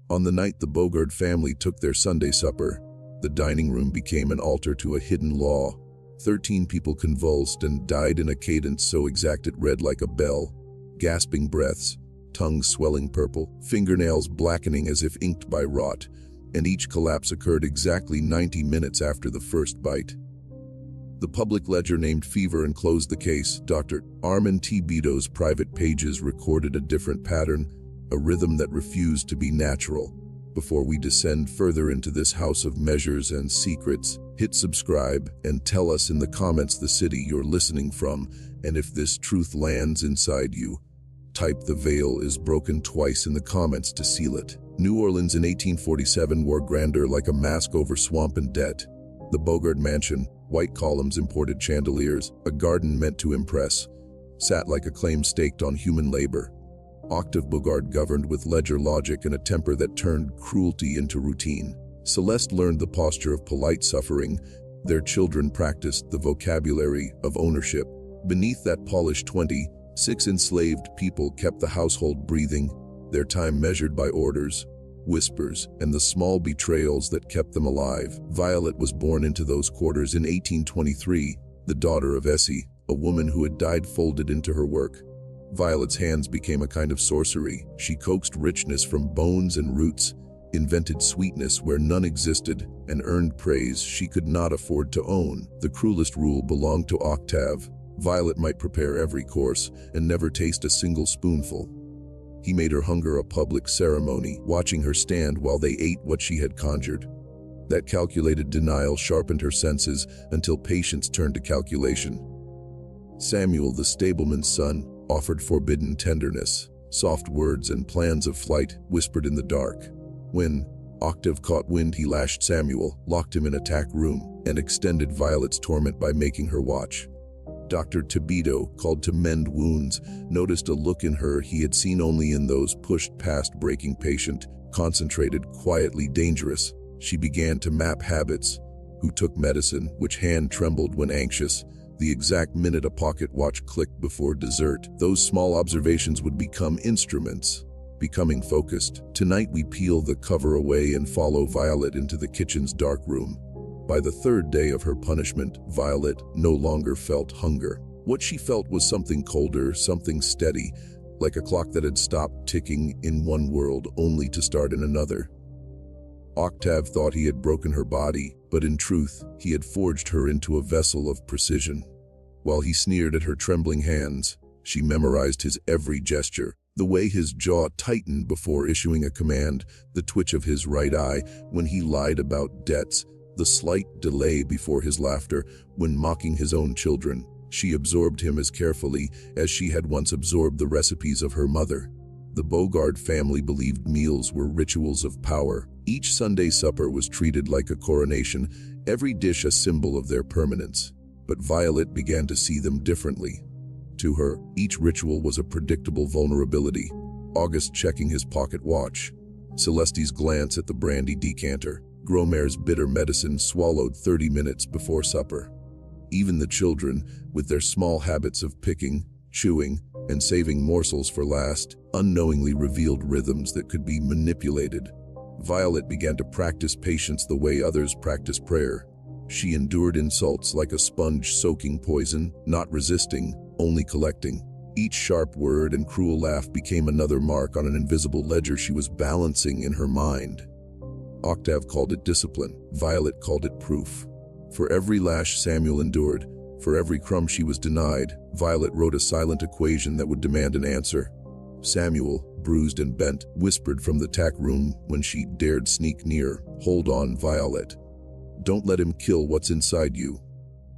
On the night the Bogard family took their Sunday supper, the dining room became an altar to a hidden law. 13 people convulsed and died in a cadence so exact it read like a bell. Gasping breaths, tongues swelling purple, fingernails blackening as if inked by rot, and each collapse occurred exactly 90 minutes after the first bite. The public ledger named fever and closed the case. Dr. Armin T. Bedo's private pages recorded a different pattern, a rhythm that refused to be natural. Before we descend further into this house of measures and secrets, hit subscribe and tell us in the comments the city you're listening from, and if this truth lands inside you. Type "the veil is broken" twice in the comments to seal it. New Orleans in 1847 wore grandeur like a mask over swamp and debt. The Bogard mansion, white columns, imported chandeliers, a garden meant to impress, sat like a claim staked on human labor. Octave Bogard governed with ledger logic and a temper that turned cruelty into routine. Celeste learned the posture of polite suffering. Their children practiced the vocabulary of ownership. Beneath that polished 26 enslaved people kept the household breathing, their time measured by orders, whispers, and the small betrayals that kept them alive. Violet was born into those quarters in 1823, the daughter of Essie, a woman who had died folded into her work. Violet's hands became a kind of sorcery. She coaxed richness from bones and roots, invented sweetness where none existed, and earned praise she could not afford to own. The cruelest rule belonged to Octave. Violet might prepare every course and never taste a single spoonful. He made her hunger a public ceremony, watching her stand while they ate what she had conjured. That calculated denial sharpened her senses until patience turned to calculation. Samuel, the stableman's son, offered forbidden tenderness, soft words and plans of flight whispered in the dark. When Octave caught wind, he lashed Samuel, locked him in a tack room, and extended Violet's torment by making her watch. Dr. Bedo, called to mend wounds, noticed a look in her he had seen only in those pushed past breaking patient, concentrated, quietly dangerous. She began to map habits: who took medicine, which hand trembled when anxious, the exact minute a pocket watch clicked before dessert. Those small observations would become instruments, becoming focused. Tonight we peel the cover away and follow Violet into the kitchen's dark room. By the third day of her punishment, Violet no longer felt hunger. What she felt was something colder, something steady, like a clock that had stopped ticking in one world only to start in another. Octave thought he had broken her body, but in truth, he had forged her into a vessel of precision. While he sneered at her trembling hands, she memorized his every gesture, the way his jaw tightened before issuing a command, the twitch of his right eye when he lied about debts, the slight delay before his laughter when mocking his own children. She absorbed him as carefully as she had once absorbed the recipes of her mother. The Bogard family believed meals were rituals of power. Each Sunday supper was treated like a coronation, every dish a symbol of their permanence. But Violet began to see them differently. To her, each ritual was a predictable vulnerability. August checking his pocket watch, Celeste's glance at the brandy decanter, Gromer's bitter medicine swallowed 30 minutes before supper. Even the children, with their small habits of picking, chewing, and saving morsels for last, unknowingly revealed rhythms that could be manipulated. Violet began to practice patience the way others practice prayer. She endured insults like a sponge soaking poison, not resisting, only collecting. Each sharp word and cruel laugh became another mark on an invisible ledger she was balancing in her mind. Octave called it discipline, Violet called it proof. For every lash Samuel endured, for every crumb she was denied, Violet wrote a silent equation that would demand an answer. Samuel, bruised and bent, whispered from the tack room when she dared sneak near, "Hold on, Violet. Don't let him kill what's inside you."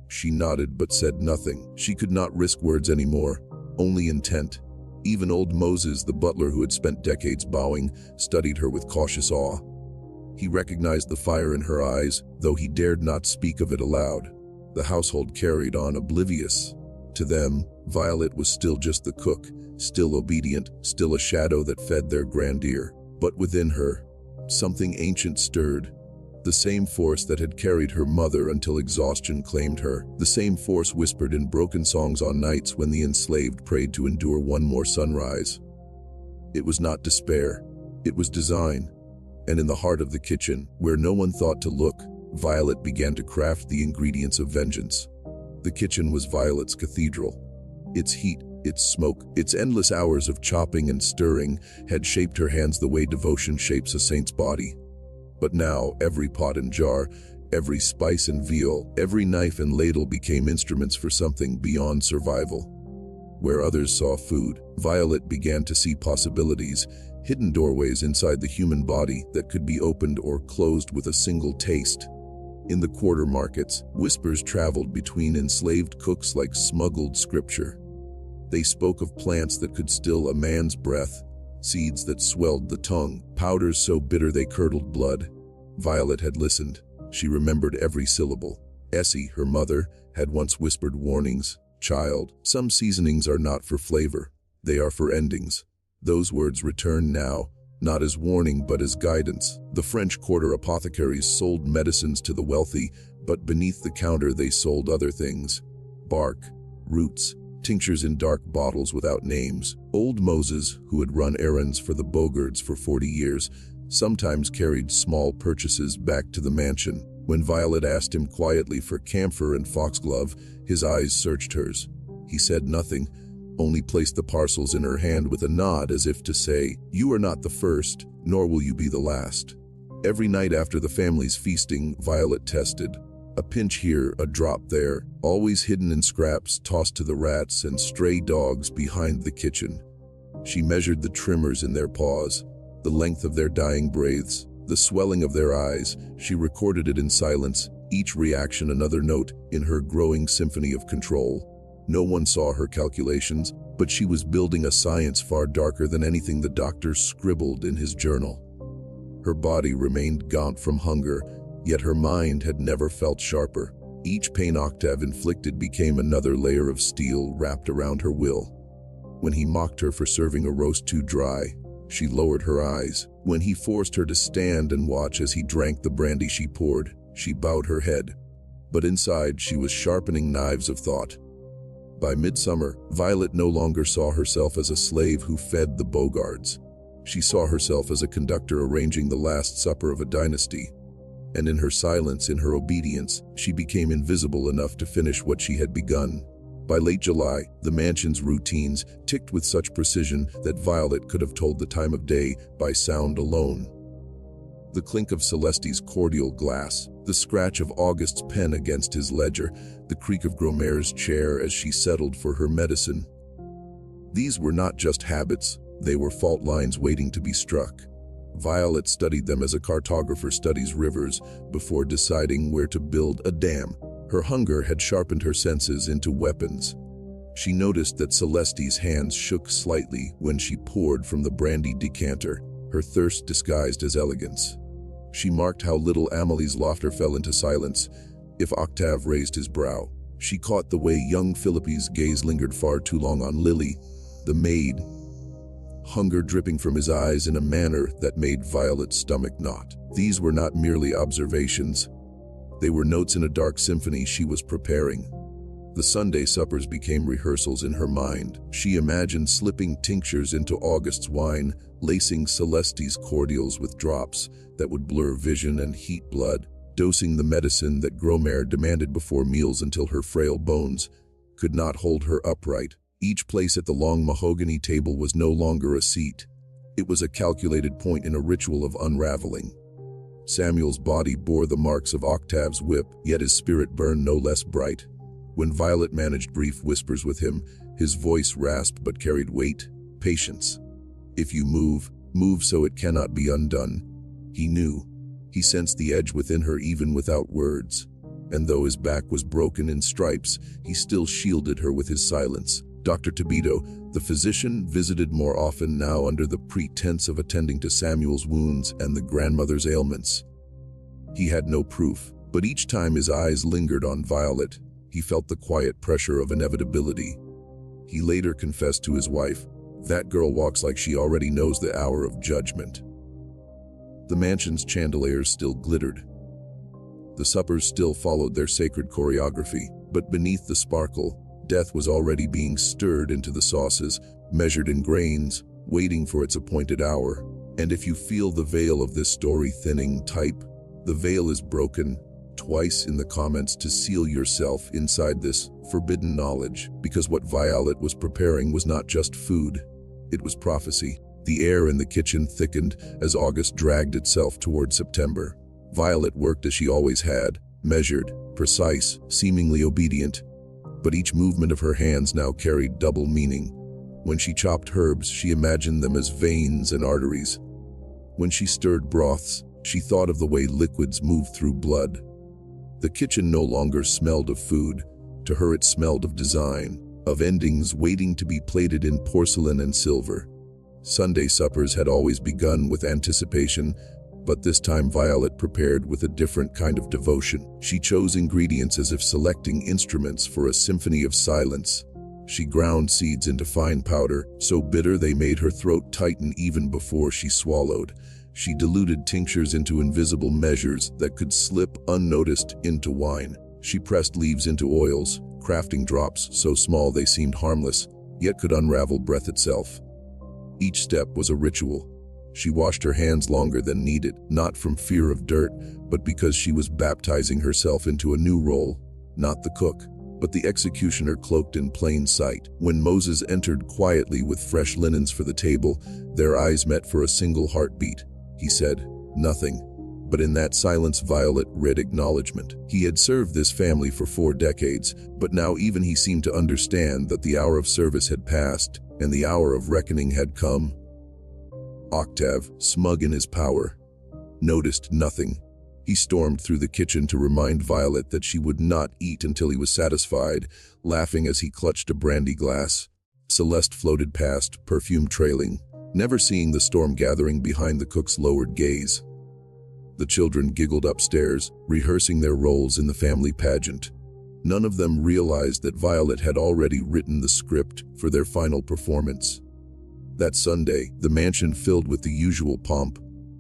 She nodded but said nothing. She could not risk words anymore, only intent. Even old Moses, the butler who had spent decades bowing, studied her with cautious awe. He recognized the fire in her eyes, though he dared not speak of it aloud. The household carried on oblivious. To them, Violet was still just the cook, still obedient, still a shadow that fed their grandeur. But within her, something ancient stirred. The same force that had carried her mother until exhaustion claimed her. The same force whispered in broken songs on nights when the enslaved prayed to endure one more sunrise. It was not despair. It was design. And in the heart of the kitchen, where no one thought to look, Violet began to craft the ingredients of vengeance. The kitchen was Violet's cathedral. Its heat, its smoke, its endless hours of chopping and stirring had shaped her hands the way devotion shapes a saint's body. But now, every pot and jar, every spice and vial, every knife and ladle became instruments for something beyond survival. Where others saw food, Violet began to see possibilities, hidden doorways inside the human body that could be opened or closed with a single taste. In the quarter markets, whispers traveled between enslaved cooks like smuggled scripture. They spoke of plants that could still a man's breath, seeds that swelled the tongue, powders so bitter they curdled blood. Violet had listened. She remembered every syllable. Essie, her mother, had once whispered warnings. "Child, some seasonings are not for flavor. They are for endings." Those words returned now, not as warning but as guidance. The French quarter apothecaries sold medicines to the wealthy, but beneath the counter they sold other things. Bark, roots, tinctures in dark bottles without names. Old Moses, who had run errands for the Bogards for 40 years, sometimes carried small purchases back to the mansion. When Violet asked him quietly for camphor and foxglove, his eyes searched hers. He said nothing, only placed the parcels in her hand with a nod as if to say, "You are not the first, nor will you be the last." Every night after the family's feasting, Violet tested. A pinch here, a drop there, always hidden in scraps tossed to the rats and stray dogs behind the kitchen. She measured the tremors in their paws, the length of their dying breaths, the swelling of their eyes. She recorded it in silence, each reaction another note in her growing symphony of control. No one saw her calculations, but she was building a science far darker than anything the doctor scribbled in his journal. Her body remained gaunt from hunger, yet her mind had never felt sharper. Each pain octave inflicted became another layer of steel wrapped around her will. When he mocked her for serving a roast too dry, she lowered her eyes. When he forced her to stand and watch as he drank the brandy she poured, she bowed her head. But inside, she was sharpening knives of thought. By midsummer, Violet no longer saw herself as a slave who fed the Bogards. She saw herself as a conductor arranging the last supper of a dynasty. And in her silence, in her obedience, she became invisible enough to finish what she had begun. By late July, the mansion's routines ticked with such precision that Violet could have told the time of day by sound alone. The clink of Celeste's cordial glass, the scratch of August's pen against his ledger, the creak of Gromer's chair as she settled for her medicine. These were not just habits, they were fault lines waiting to be struck. Violet studied them as a cartographer studies rivers before deciding where to build a dam. Her hunger had sharpened her senses into weapons. She noticed that Celeste's hands shook slightly when she poured from the brandy decanter, her thirst disguised as elegance. She marked how little Amelie's laughter fell into silence if Octave raised his brow. She caught the way young Philippe's gaze lingered far too long on Lily, the maid, hunger dripping from his eyes in a manner that made Violet's stomach knot. These were not merely observations. They were notes in a dark symphony she was preparing. The Sunday suppers became rehearsals in her mind. She imagined slipping tinctures into August's wine, lacing Celeste's cordials with drops that would blur vision and heat blood, dosing the medicine that Gromer demanded before meals until her frail bones could not hold her upright. Each place at the long mahogany table was no longer a seat. It was a calculated point in a ritual of unraveling. Samuel's body bore the marks of Octave's whip, yet his spirit burned no less bright. When Violet managed brief whispers with him, his voice rasped but carried weight. Patience. If you move, move so it cannot be undone. He knew. He sensed the edge within her even without words. And though his back was broken in stripes, he still shielded her with his silence. Dr. Tobito, the physician, visited more often now under the pretense of attending to Samuel's wounds and the grandmother's ailments. He had no proof, but each time his eyes lingered on Violet, he felt the quiet pressure of inevitability. He later confessed to his wife, "That girl walks like she already knows the hour of judgment." The mansion's chandeliers still glittered. The suppers still followed their sacred choreography, but beneath the sparkle, death was already being stirred into the sauces, measured in grains, waiting for its appointed hour. And if you feel the veil of this story thinning, type, "The veil is broken," twice in the comments to seal yourself inside this forbidden knowledge, because what Violet was preparing was not just food, it was prophecy. The air in the kitchen thickened as August dragged itself toward September. Violet worked as she always had, measured, precise, seemingly obedient. But each movement of her hands now carried double meaning. When she chopped herbs, she imagined them as veins and arteries. When she stirred broths, she thought of the way liquids move through blood. The kitchen no longer smelled of food. To her it smelled of design, of endings waiting to be plated in porcelain and silver. Sunday suppers had always begun with anticipation, but this time Violet prepared with a different kind of devotion. She chose ingredients as if selecting instruments for a symphony of silence. She ground seeds into fine powder, so bitter they made her throat tighten even before she swallowed. She diluted tinctures into invisible measures that could slip unnoticed into wine. She pressed leaves into oils, crafting drops so small they seemed harmless, yet could unravel breath itself. Each step was a ritual. She washed her hands longer than needed, not from fear of dirt, but because she was baptizing herself into a new role, not the cook, but the executioner cloaked in plain sight. When Moses entered quietly with fresh linens for the table, their eyes met for a single heartbeat. He said, "Nothing." But in that silence, Violet read acknowledgement. He had served this family for 4 decades, but now even he seemed to understand that the hour of service had passed, and the hour of reckoning had come. Octave, smug in his power, noticed nothing. He stormed through the kitchen to remind Violet that she would not eat until he was satisfied, laughing as he clutched a brandy glass. Celeste floated past, perfume trailing, never seeing the storm gathering behind the cook's lowered gaze. The children giggled upstairs, rehearsing their roles in the family pageant. None of them realized that Violet had already written the script for their final performance. That Sunday, the mansion filled with the usual pomp,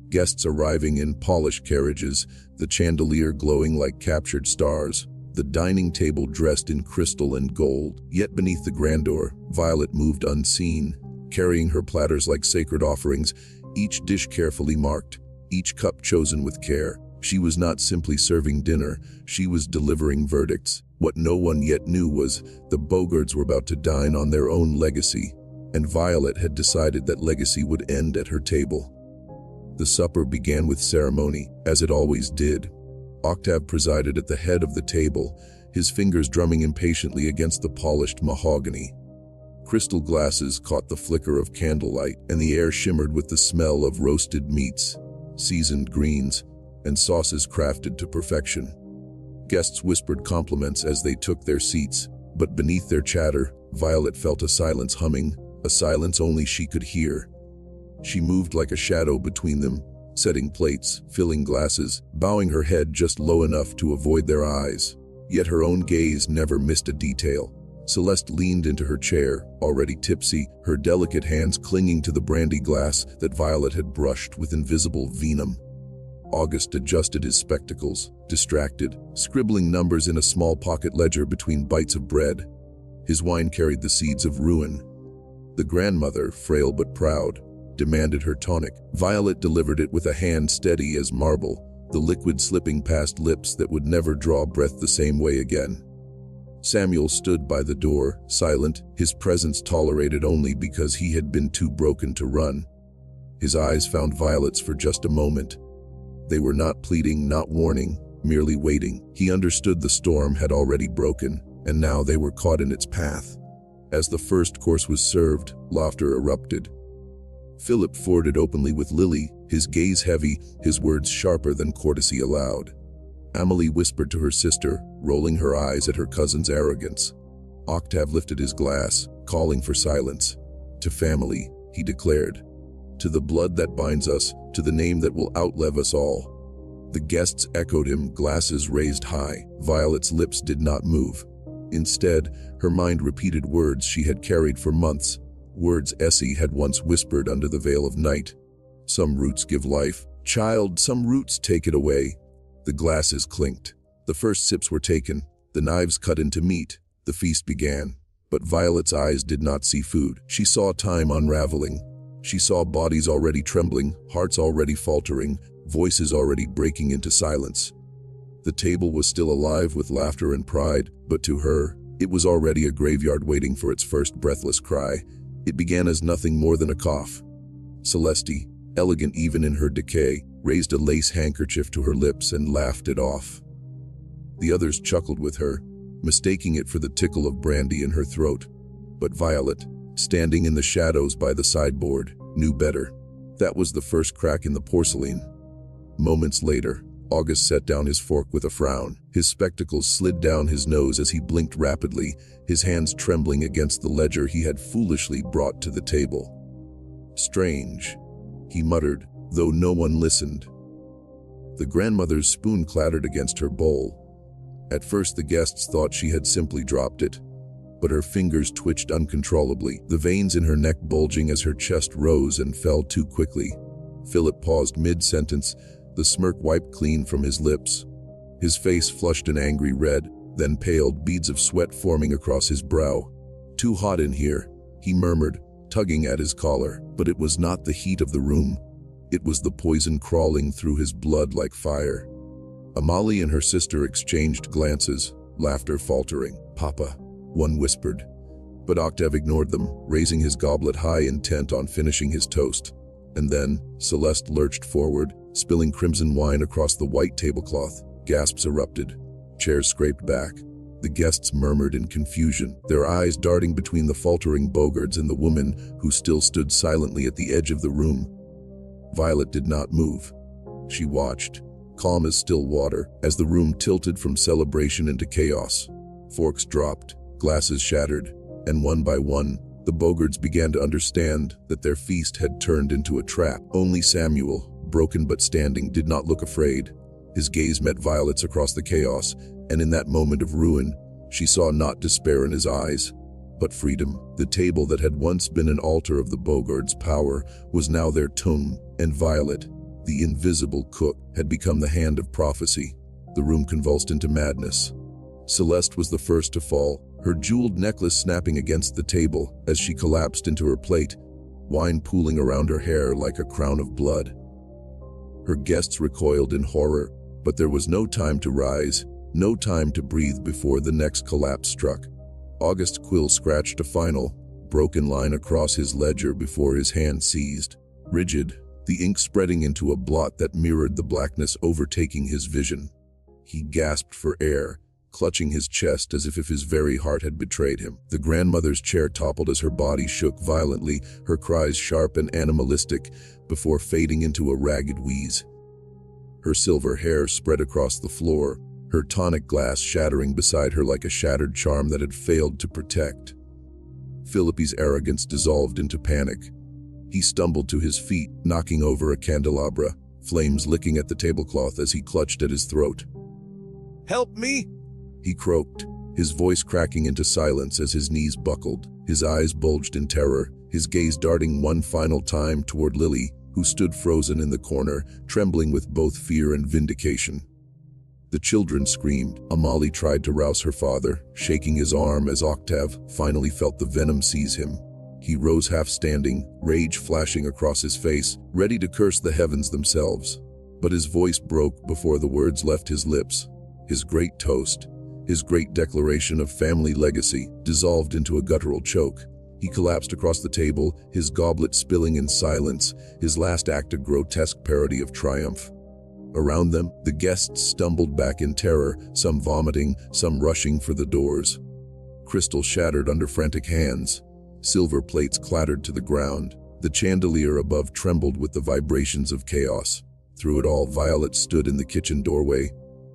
guests arriving in polished carriages, the chandelier glowing like captured stars, the dining table dressed in crystal and gold. Yet beneath the grandeur, Violet moved unseen, carrying her platters like sacred offerings, each dish carefully marked, each cup chosen with care. She was not simply serving dinner, she was delivering verdicts. What no one yet knew was the Bogards were about to dine on their own legacy, and Violet had decided that legacy would end at her table. The supper began with ceremony, as it always did. Octave presided at the head of the table, his fingers drumming impatiently against the polished mahogany. Crystal glasses caught the flicker of candlelight, and the air shimmered with the smell of roasted meats, seasoned greens, and sauces crafted to perfection. Guests whispered compliments as they took their seats, but beneath their chatter, Violet felt a silence humming, a silence only she could hear. She moved like a shadow between them, setting plates, filling glasses, bowing her head just low enough to avoid their eyes. Yet her own gaze never missed a detail. Celeste leaned into her chair, already tipsy, her delicate hands clinging to the brandy glass that Violet had brushed with invisible venom. August adjusted his spectacles, distracted, scribbling numbers in a small pocket ledger between bites of bread. His wine carried the seeds of ruin. The grandmother, frail but proud, demanded her tonic. Violet delivered it with a hand steady as marble, the liquid slipping past lips that would never draw breath the same way again. Samuel stood by the door, silent, his presence tolerated only because he had been too broken to run. His eyes found Violet's for just a moment. They were not pleading, not warning, merely waiting. He understood the storm had already broken, and now they were caught in its path. As the first course was served, laughter erupted. Philip forded openly with Lily, his gaze heavy, his words sharper than courtesy allowed. Amelie whispered to her sister, rolling her eyes at her cousin's arrogance. Octave lifted his glass, calling for silence. "To family," he declared. "To the blood that binds us, to the name that will outlive us all." The guests echoed him, glasses raised high. Violet's lips did not move. Instead, her mind repeated words she had carried for months, words Essie had once whispered under the veil of night. "Some roots give life. Child, some roots take it away." The glasses clinked. The first sips were taken, the knives cut into meat. The feast began. But Violet's eyes did not see food. She saw time unraveling. She saw bodies already trembling, hearts already faltering, voices already breaking into silence. The table was still alive with laughter and pride, but to her, it was already a graveyard waiting for its first breathless cry. It began as nothing more than a cough. Celeste, elegant even in her decay, raised a lace handkerchief to her lips and laughed it off. The others chuckled with her, mistaking it for the tickle of brandy in her throat. But Violet, standing in the shadows by the sideboard, knew better. That was the first crack in the porcelain. Moments later, August set down his fork with a frown. His spectacles slid down his nose as he blinked rapidly, his hands trembling against the ledger he had foolishly brought to the table. "Strange," he muttered, though no one listened. The grandmother's spoon clattered against her bowl. At first the guests thought she had simply dropped it, but her fingers twitched uncontrollably, the veins in her neck bulging as her chest rose and fell too quickly. Philip paused mid-sentence, the smirk wiped clean from his lips. His face flushed an angry red, then paled, beads of sweat forming across his brow. "Too hot in here," he murmured, tugging at his collar, but it was not the heat of the room. It was the poison crawling through his blood like fire. Amalie and her sister exchanged glances, laughter faltering. "Papa," one whispered. But Octave ignored them, raising his goblet high, intent on finishing his toast. And then, Celeste lurched forward, spilling crimson wine across the white tablecloth. Gasps erupted. Chairs scraped back. The guests murmured in confusion, their eyes darting between the faltering Bogards and the woman who still stood silently at the edge of the room. Violet did not move. She watched, calm as still water, as the room tilted from celebration into chaos. Forks dropped, glasses shattered, and one by one, the Bogards began to understand that their feast had turned into a trap. Only Samuel, broken but standing, did not look afraid. His gaze met Violet's across the chaos, and in that moment of ruin, she saw not despair in his eyes, but freedom. The table that had once been an altar of the Bogards' power was now their tomb, and Violet, the invisible cook, had become the hand of prophecy. The room convulsed into madness. Celeste was the first to fall, her jeweled necklace snapping against the table as she collapsed into her plate, wine pooling around her hair like a crown of blood. Her guests recoiled in horror, but there was no time to rise, no time to breathe before the next collapse struck. August's quill scratched a final, broken line across his ledger before his hand seized. Rigid, the ink spreading into a blot that mirrored the blackness overtaking his vision. He gasped for air, clutching his chest as if his very heart had betrayed him. The grandmother's chair toppled as her body shook violently, her cries sharp and animalistic, before fading into a ragged wheeze. Her silver hair spread across the floor, her tonic glass shattering beside her like a shattered charm that had failed to protect. Philippe's arrogance dissolved into panic. He stumbled to his feet, knocking over a candelabra, flames licking at the tablecloth as he clutched at his throat. "Help me!" he croaked, his voice cracking into silence as his knees buckled. His eyes bulged in terror, his gaze darting one final time toward Lily, who stood frozen in the corner, trembling with both fear and vindication. The children screamed. Amalie tried to rouse her father, shaking his arm as Octave finally felt the venom seize him. He rose half-standing, rage flashing across his face, ready to curse the heavens themselves. But his voice broke before the words left his lips. His great toast, his great declaration of family legacy, dissolved into a guttural choke. He collapsed across the table, his goblet spilling in silence, his last act a grotesque parody of triumph. Around them, the guests stumbled back in terror, some vomiting, some rushing for the doors. Crystal shattered under frantic hands. Silver plates clattered to the ground. The chandelier above trembled with the vibrations of chaos. Through it all, Violet stood in the kitchen doorway,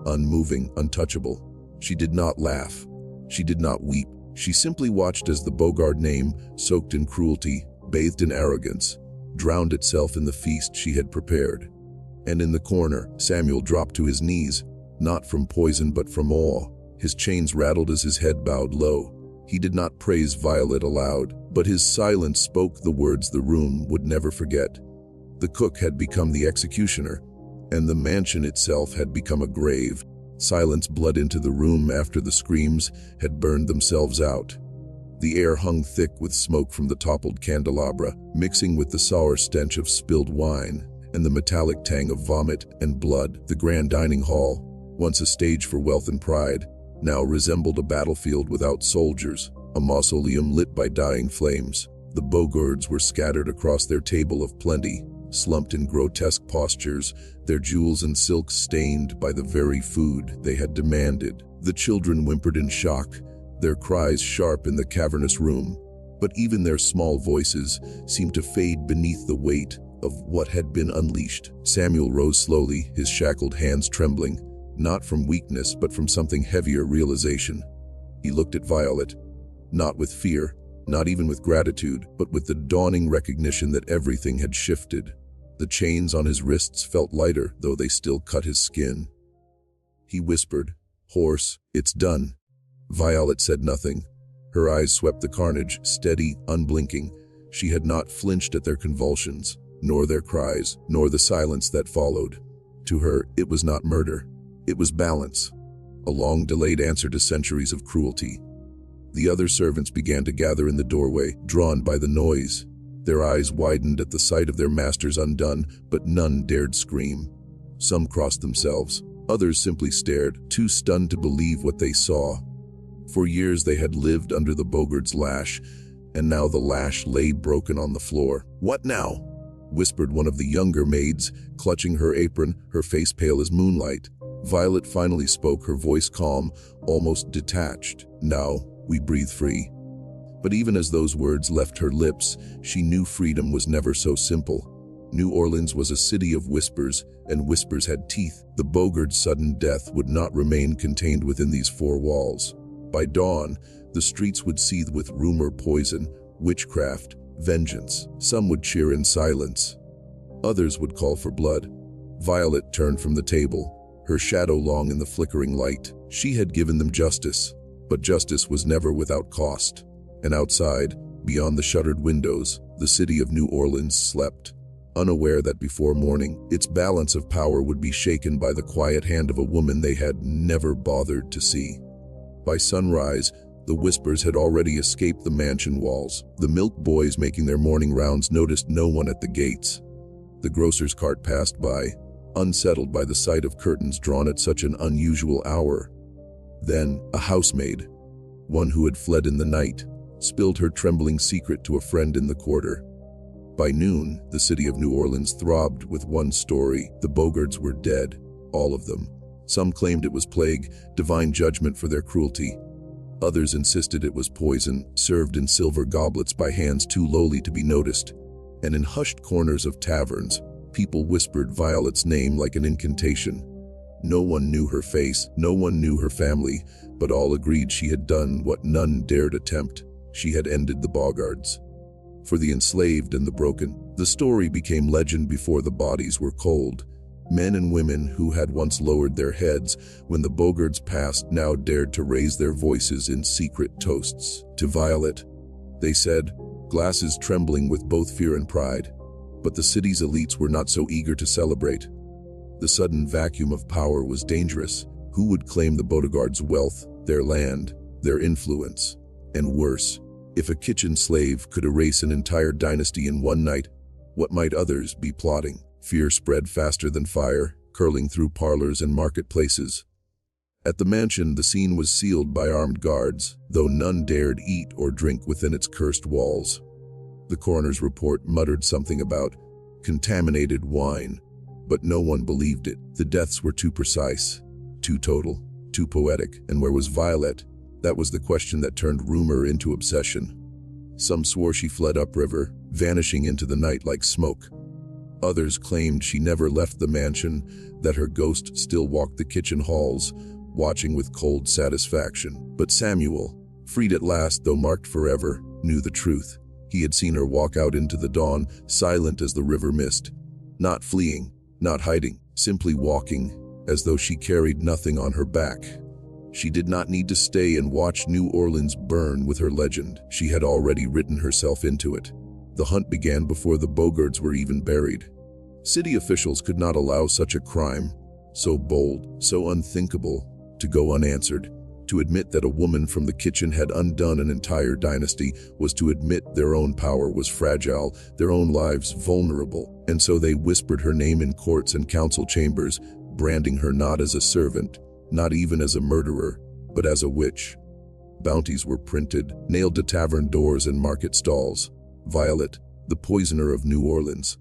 unmoving, untouchable. She did not laugh. She did not weep. She simply watched as the Bogard name, soaked in cruelty, bathed in arrogance, drowned itself in the feast she had prepared. And in the corner, Samuel dropped to his knees, not from poison but from awe. His chains rattled as his head bowed low. He did not praise Violet aloud, but his silence spoke the words the room would never forget. The cook had become the executioner, and the mansion itself had become a grave. Silence bled into the room after the screams had burned themselves out. The air hung thick with smoke from the toppled candelabra, mixing with the sour stench of spilled wine and the metallic tang of vomit and blood. The grand dining hall, once a stage for wealth and pride, now resembled a battlefield without soldiers, a mausoleum lit by dying flames. The Bogards were scattered across their table of plenty, slumped in grotesque postures, their jewels and silks stained by the very food they had demanded. The children whimpered in shock, their cries sharp in the cavernous room, but even their small voices seemed to fade beneath the weight of what had been unleashed. Samuel rose slowly, his shackled hands trembling, not from weakness but from something heavier, realization. He looked at Violet, not with fear, not even with gratitude, but with the dawning recognition that everything had shifted. The chains on his wrists felt lighter, though they still cut his skin. He whispered, "Hoarse, it's done." Violet said nothing. Her eyes swept the carnage, steady, unblinking. She had not flinched at their convulsions, nor their cries, nor the silence that followed. To her, it was not murder. It was balance, a long-delayed answer to centuries of cruelty. The other servants began to gather in the doorway, drawn by the noise. Their eyes widened at the sight of their masters undone, but none dared scream. Some crossed themselves. Others simply stared, too stunned to believe what they saw. For years they had lived under the Bogard's lash, and now the lash lay broken on the floor. "What now?" whispered one of the younger maids, clutching her apron, her face pale as moonlight. Violet finally spoke, her voice calm, almost detached. "Now we breathe free." But even as those words left her lips, she knew freedom was never so simple. New Orleans was a city of whispers, and whispers had teeth. The Bogard's sudden death would not remain contained within these four walls. By dawn, the streets would seethe with rumor, poison, witchcraft, vengeance. Some would cheer in silence. Others would call for blood. Violet turned from the table, her shadow long in the flickering light. She had given them justice, but justice was never without cost. And outside, beyond the shuttered windows, the city of New Orleans slept, unaware that before morning, its balance of power would be shaken by the quiet hand of a woman they had never bothered to see. By sunrise, the whispers had already escaped the mansion walls. The milk boys making their morning rounds noticed no one at the gates. The grocer's cart passed by, unsettled by the sight of curtains drawn at such an unusual hour. Then, a housemaid, one who had fled in the night, spilled her trembling secret to a friend in the quarter. By noon, the city of New Orleans throbbed with one story: the Bogards were dead, all of them. Some claimed it was plague, divine judgment for their cruelty. Others insisted it was poison, served in silver goblets by hands too lowly to be noticed. And in hushed corners of taverns, people whispered Violet's name like an incantation. No one knew her face, no one knew her family, but all agreed she had done what none dared attempt. She had ended the Bogards. For the enslaved and the broken, the story became legend before the bodies were cold. Men and women who had once lowered their heads when the Bogards passed now dared to raise their voices in secret toasts. To Violet, they said, glasses trembling with both fear and pride. But the city's elites were not so eager to celebrate. The sudden vacuum of power was dangerous. Who would claim the Bogards' wealth, their land, their influence? And worse, if a kitchen slave could erase an entire dynasty in one night, what might others be plotting? Fear spread faster than fire, curling through parlors and marketplaces. At the mansion, the scene was sealed by armed guards, though none dared eat or drink within its cursed walls. The coroner's report muttered something about contaminated wine, but no one believed it. The deaths were too precise, too total, too poetic. And where was Violet? That was the question that turned rumor into obsession. Some swore she fled upriver, vanishing into the night like smoke. Others claimed she never left the mansion, that her ghost still walked the kitchen halls, watching with cold satisfaction. But Samuel, freed at last though marked forever, knew the truth. He had seen her walk out into the dawn, silent as the river mist. Not fleeing, not hiding, simply walking, as though she carried nothing on her back. She did not need to stay and watch New Orleans burn with her legend. She had already written herself into it. The hunt began before the Bogards were even buried. City officials could not allow such a crime, so bold, so unthinkable, to go unanswered. To admit that a woman from the kitchen had undone an entire dynasty was to admit their own power was fragile, their own lives vulnerable, and so they whispered her name in courts and council chambers, branding her not as a servant, not even as a murderer, but as a witch. Bounties were printed, nailed to tavern doors and market stalls. Violet, the poisoner of New Orleans.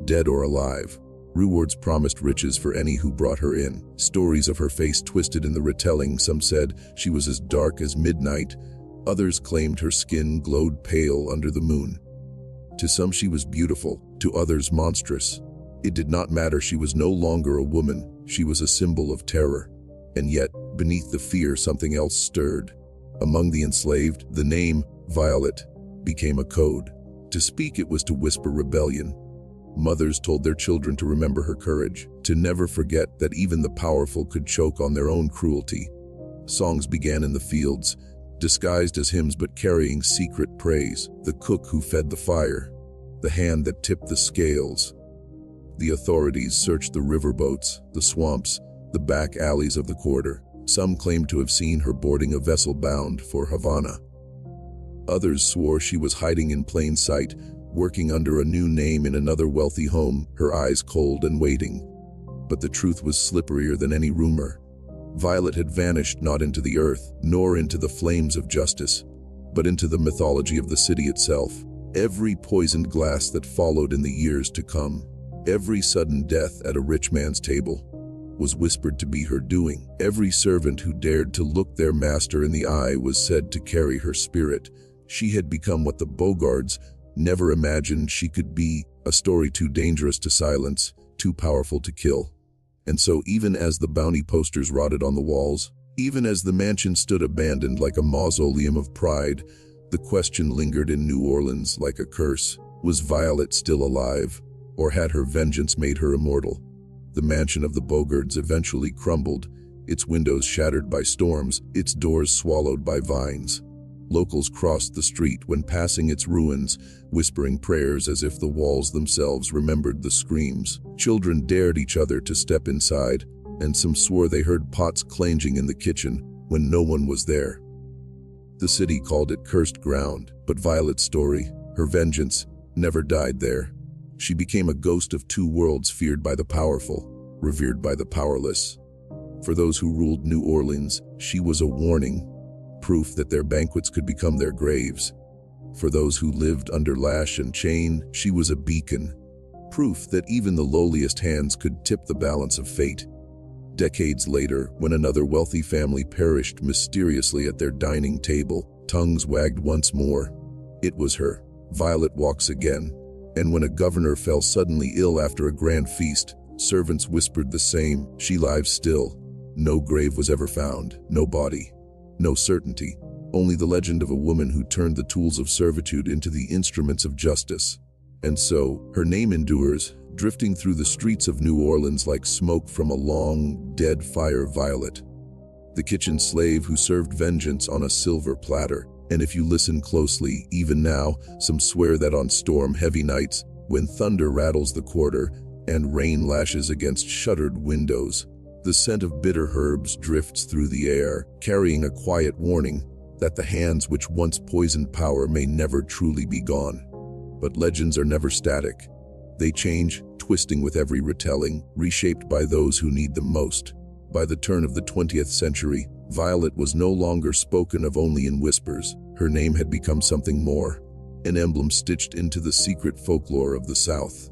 Dead or alive. Rewards promised riches for any who brought her in. Stories of her face twisted in the retelling. Some said she was as dark as midnight. Others claimed her skin glowed pale under the moon. To some she was beautiful, to others monstrous. It did not matter, she was no longer a woman, she was a symbol of terror. And yet, beneath the fear, something else stirred. Among the enslaved, the name, Violet, became a code. To speak it was to whisper rebellion. Mothers told their children to remember her courage, to never forget that even the powerful could choke on their own cruelty. Songs began in the fields, disguised as hymns but carrying secret praise. The cook who fed the fire, the hand that tipped the scales. The authorities searched the riverboats, the swamps, the back alleys of the quarter. Some claimed to have seen her boarding a vessel bound for Havana. Others swore she was hiding in plain sight, working under a new name in another wealthy home, her eyes cold and waiting. But the truth was slipperier than any rumor. Violet had vanished not into the earth, nor into the flames of justice, but into the mythology of the city itself. Every poisoned glass that followed in the years to come, every sudden death at a rich man's table, was whispered to be her doing. Every servant who dared to look their master in the eye was said to carry her spirit. She had become what the Bogards never imagined she could be, a story too dangerous to silence, too powerful to kill. And so even as the bounty posters rotted on the walls, even as the mansion stood abandoned like a mausoleum of pride, the question lingered in New Orleans like a curse. Was Violet still alive, or had her vengeance made her immortal? The mansion of the Bogards eventually crumbled, its windows shattered by storms, its doors swallowed by vines. Locals crossed the street when passing its ruins, whispering prayers as if the walls themselves remembered the screams. Children dared each other to step inside, and some swore they heard pots clanging in the kitchen when no one was there. The city called it cursed ground, but Violet's story, her vengeance, never died there. She became a ghost of two worlds, feared by the powerful, revered by the powerless. For those who ruled New Orleans, she was a warning, proof that their banquets could become their graves. For those who lived under lash and chain, she was a beacon, proof that even the lowliest hands could tip the balance of fate. Decades later, when another wealthy family perished mysteriously at their dining table, tongues wagged once more. It was her. Violet walks again. And when a governor fell suddenly ill after a grand feast, servants whispered the same. She lives still. No grave was ever found, no body, no certainty, only the legend of a woman who turned the tools of servitude into the instruments of justice. And so, her name endures, drifting through the streets of New Orleans like smoke from a long, dead fire. Violet, the kitchen slave who served vengeance on a silver platter. And if you listen closely, even now, some swear that on storm-heavy nights, when thunder rattles the quarter and rain lashes against shuttered windows, the scent of bitter herbs drifts through the air, carrying a quiet warning that the hands which once poisoned power may never truly be gone. But legends are never static. They change, twisting with every retelling, reshaped by those who need them most. By the turn of the 20th century, Violet was no longer spoken of only in whispers. Her name had become something more, an emblem stitched into the secret folklore of the South.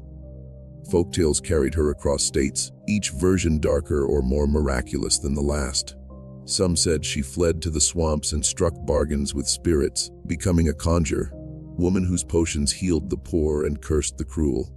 Folktales carried her across states, each version darker or more miraculous than the last. Some said she fled to the swamps and struck bargains with spirits, becoming a conjure, woman whose potions healed the poor and cursed the cruel.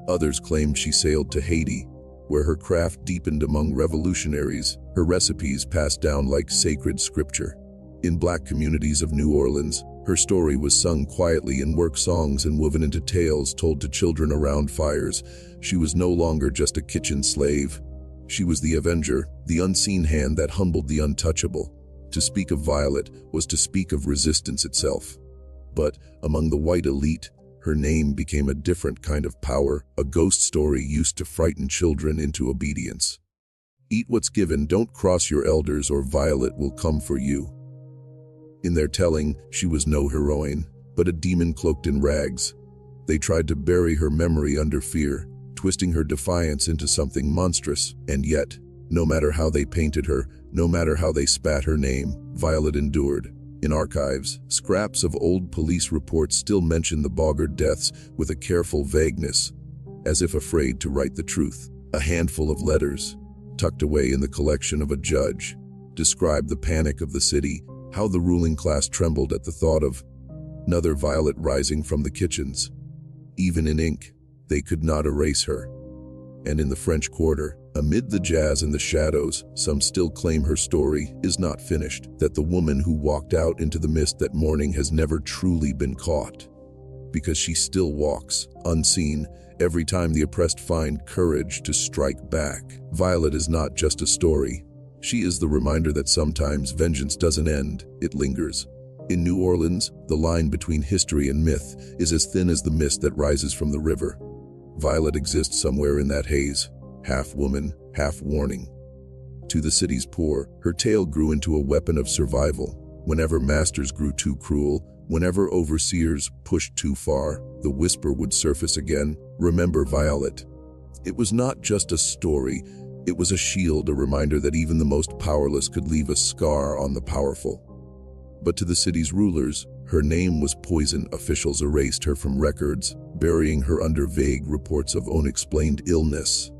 Others claimed she sailed to Haiti, where her craft deepened among revolutionaries, her recipes passed down like sacred scripture. In black communities of New Orleans, her story was sung quietly in work songs and woven into tales told to children around fires. She was no longer just a kitchen slave. She was the avenger, the unseen hand that humbled the untouchable. To speak of Violet was to speak of resistance itself. But among the white elite, her name became a different kind of power, a ghost story used to frighten children into obedience. Eat what's given, don't cross your elders, or Violet will come for you. In their telling, she was no heroine, but a demon cloaked in rags. They tried to bury her memory under fear, twisting her defiance into something monstrous, and yet, no matter how they painted her, no matter how they spat her name, Violet endured. In archives, scraps of old police reports still mention the Bogard deaths with a careful vagueness, as if afraid to write the truth. A handful of letters, tucked away in the collection of a judge, describe the panic of the city, how the ruling class trembled at the thought of another Violet rising from the kitchens. Even in ink, they could not erase her. And in the French Quarter, amid the jazz and the shadows, some still claim her story is not finished, that the woman who walked out into the mist that morning has never truly been caught. Because she still walks, unseen, every time the oppressed find courage to strike back. Violet is not just a story. She is the reminder that sometimes vengeance doesn't end, it lingers. In New Orleans, the line between history and myth is as thin as the mist that rises from the river. Violet exists somewhere in that haze, half woman, half warning. To the city's poor, her tale grew into a weapon of survival. Whenever masters grew too cruel, whenever overseers pushed too far, the whisper would surface again, "Remember Violet." It was not just a story, it was a shield, a reminder that even the most powerless could leave a scar on the powerful. But to the city's rulers, her name was poison. Officials erased her from records, burying her under vague reports of unexplained illness.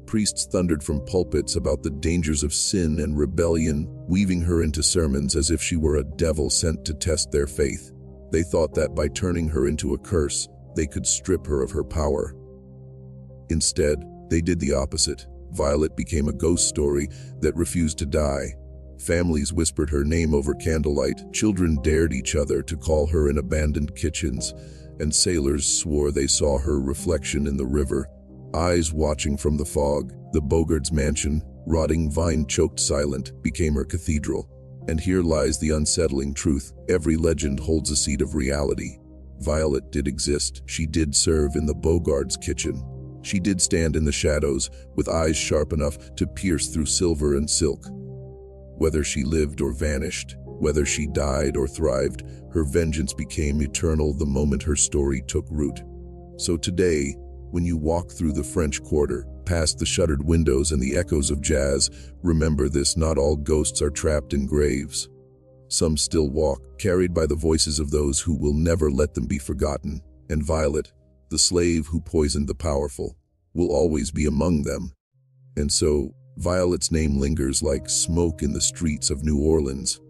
Priests thundered from pulpits about the dangers of sin and rebellion, weaving her into sermons as if she were a devil sent to test their faith. They thought that by turning her into a curse, they could strip her of her power. Instead, they did the opposite. Violet became a ghost story that refused to die. Families whispered her name over candlelight, children dared each other to call her in abandoned kitchens, and sailors swore they saw her reflection in the river. Eyes watching from the fog, the Bogard's mansion, rotting vine-choked silent, became her cathedral. And here lies the unsettling truth: every legend holds a seed of reality. Violet did exist. She did serve in the Bogard's kitchen. She did stand in the shadows, with eyes sharp enough to pierce through silver and silk. Whether she lived or vanished, whether she died or thrived, her vengeance became eternal the moment her story took root. So today, when you walk through the French Quarter, past the shuttered windows and the echoes of jazz, remember this: not all ghosts are trapped in graves. Some still walk, carried by the voices of those who will never let them be forgotten. And Violet, the slave who poisoned the powerful, will always be among them. And so, Violet's name lingers like smoke in the streets of New Orleans,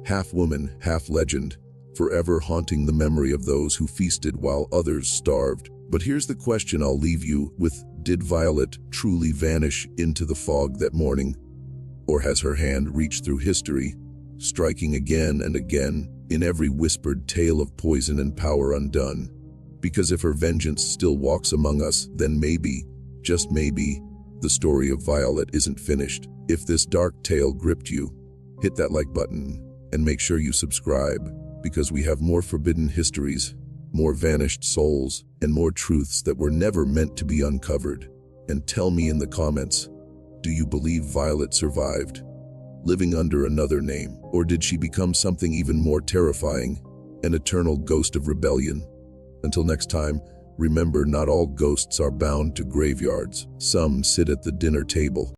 half woman, half legend, forever haunting the memory of those who feasted while others starved. But here's the question I'll leave you with: did Violet truly vanish into the fog that morning? Or has her hand reached through history, striking again and again, in every whispered tale of poison and power undone? Because if her vengeance still walks among us, then maybe, just maybe, the story of Violet isn't finished. If this dark tale gripped you, hit that like button and make sure you subscribe, because we have more forbidden histories, more vanished souls, and more truths that were never meant to be uncovered. And tell me in the comments, do you believe Violet survived, living under another name? Or did she become something even more terrifying, an eternal ghost of rebellion? Until next time, remember, not all ghosts are bound to graveyards. Some sit at the dinner table.